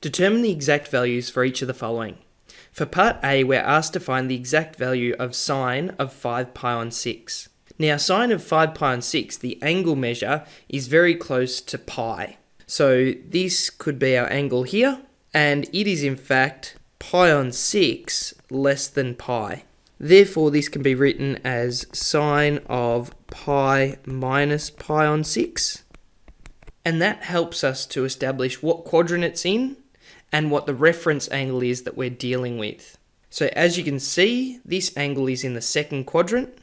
Determine the exact values for each of the following. For part A, we're asked to find the exact value of sine of 5 pi on 6. Now, sine of 5 pi on 6, the angle measure, is very close to pi. So this could be our angle here, and it is in fact pi on 6 less than pi. Therefore, this can be written as sine of pi minus pi on 6. And that helps us to establish what quadrant it's in and what the reference angle is that we're dealing with. So as you can see, this angle is in the second quadrant.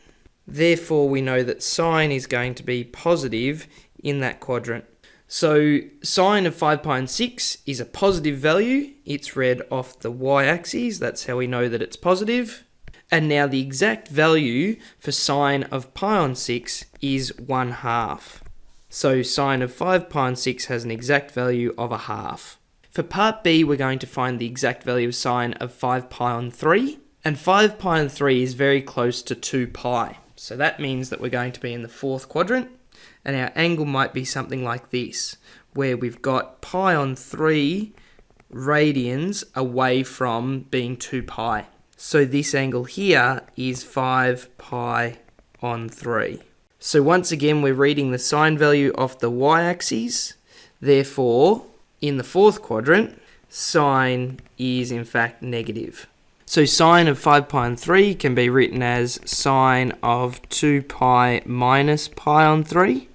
Therefore, we know that sine is going to be positive in that quadrant. So sine of 5 pi on 6 is a positive value. It's read off the y-axis. That's how we know that it's positive. And now the exact value for sine of pi on 6 is 1/2. So sine of 5 pi on 6 has an exact value of 1/2. For part B, we're going to find the exact value of sine of 5 pi on 3. And 5 pi on 3 is very close to 2 pi. So that means that we're going to be in the fourth quadrant. And our angle might be something like this, where we've got pi on 3 radians away from being 2 pi. So this angle here is 5 pi on 3. So once again, we're reading the sine value off the y-axis. Therefore, in the fourth quadrant, sine is in fact negative. So sine of 5 pi on 3 can be written as sine of 2 pi minus pi on 3.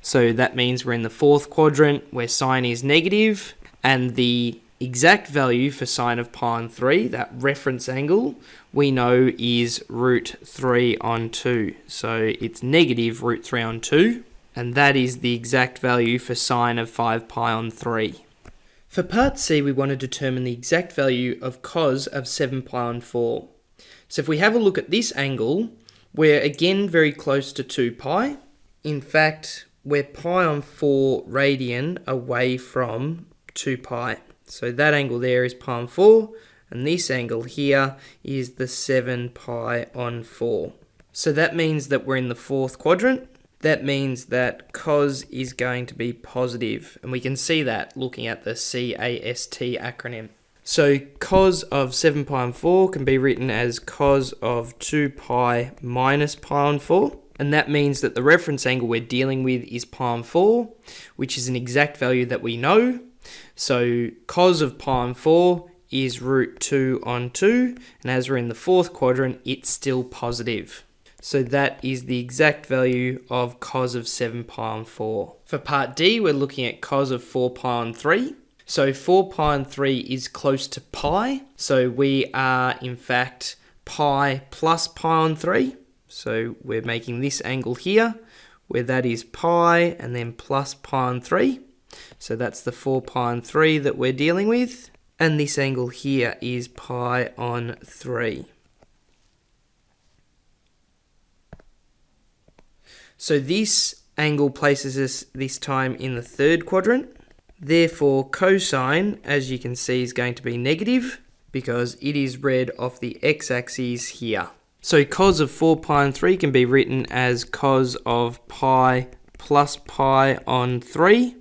So that means we're in the fourth quadrant where sine is negative, and the exact value for sine of pi on 3, that reference angle, we know is root 3 on 2. So it's negative root 3 on 2, and that is the exact value for sine of 5 pi on 3. For part C, we want to determine the exact value of cos of 7 pi on 4. So if we have a look at this angle, we're again very close to 2 pi. In fact, we're pi on 4 radian away from 2 pi. So that angle there is pi on 4, and this angle here is the 7 pi on 4. So that means that we're in the fourth quadrant. That means that cos is going to be positive, and we can see that looking at the CAST acronym. So cos of 7 pi on 4 can be written as cos of 2 pi minus pi on 4. And that means that the reference angle we're dealing with is pi on 4, which is an exact value that we know. So cos of pi on 4 is root 2 on 2, and as we're in the fourth quadrant, it's still positive. So that is the exact value of cos of 7 pi on 4. For part D, we're looking at cos of 4 pi on 3. So 4 pi on 3 is close to pi. So we are, in fact, pi plus pi on 3. So we're making this angle here, where that is pi and then plus pi on 3. So that's the 4 pi on 3 that we're dealing with. And this angle here is pi on 3. So this angle places us this time in the third quadrant. Therefore, cosine, as you can see, is going to be negative because it is read off the x-axis here. So cos of 4 pi on 3 can be written as cos of pi plus pi on 3.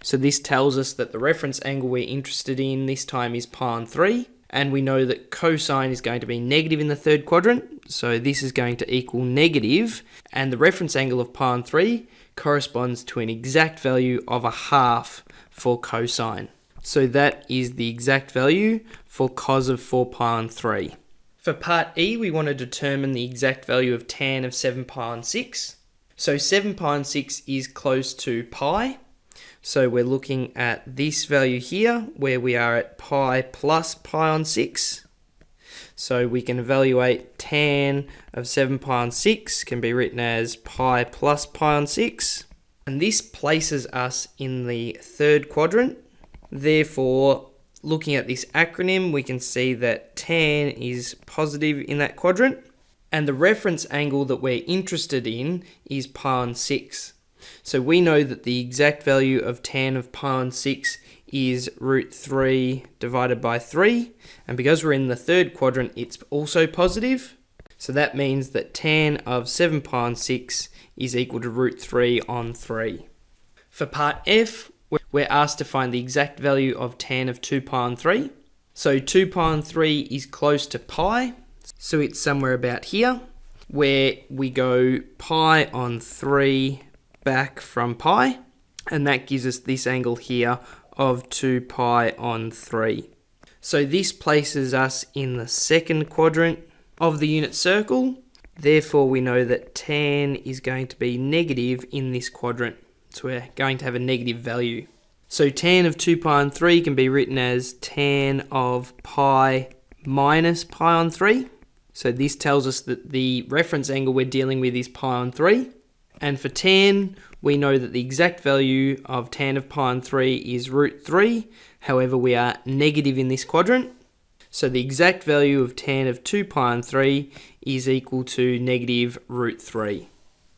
So this tells us that the reference angle we're interested in this time is pi on 3. And we know that cosine is going to be negative in the third quadrant. So this is going to equal negative. And the reference angle of pi on 3 corresponds to an exact value of 1/2 for cosine. So that is the exact value for cos of 4 pi on 3. For part E, we want to determine the exact value of tan of 7 pi on 6. So 7 pi on 6 is close to pi. So we're looking at this value here, where we are at pi plus pi on 6. So we can evaluate tan of 7 pi on 6 can be written as pi plus pi on 6. And this places us in the third quadrant. Therefore, looking at this acronym, we can see that tan is positive in that quadrant. And the reference angle that we're interested in is pi on 6. So we know that the exact value of tan of pi on 6 is root 3 divided by 3. And because we're in the third quadrant, it's also positive. So that means that tan of 7 pi on 6 is equal to root 3 on 3. For part F, we're asked to find the exact value of tan of 2 pi on 3. So 2 pi on 3 is close to pi, so it's somewhere about here, where we go pi on 3 back from pi, and that gives us this angle here of 2 pi on 3. So this places us in the second quadrant of the unit circle. Therefore, we know that tan is going to be negative in this quadrant. So we're going to have a negative value. So tan of 2 pi on 3 can be written as tan of pi minus pi on 3. So this tells us that the reference angle we're dealing with is pi on 3. And for tan, we know that the exact value of tan of pi on 3 is root 3. However, we are negative in this quadrant. So the exact value of tan of 2 pi on 3 is equal to negative root 3.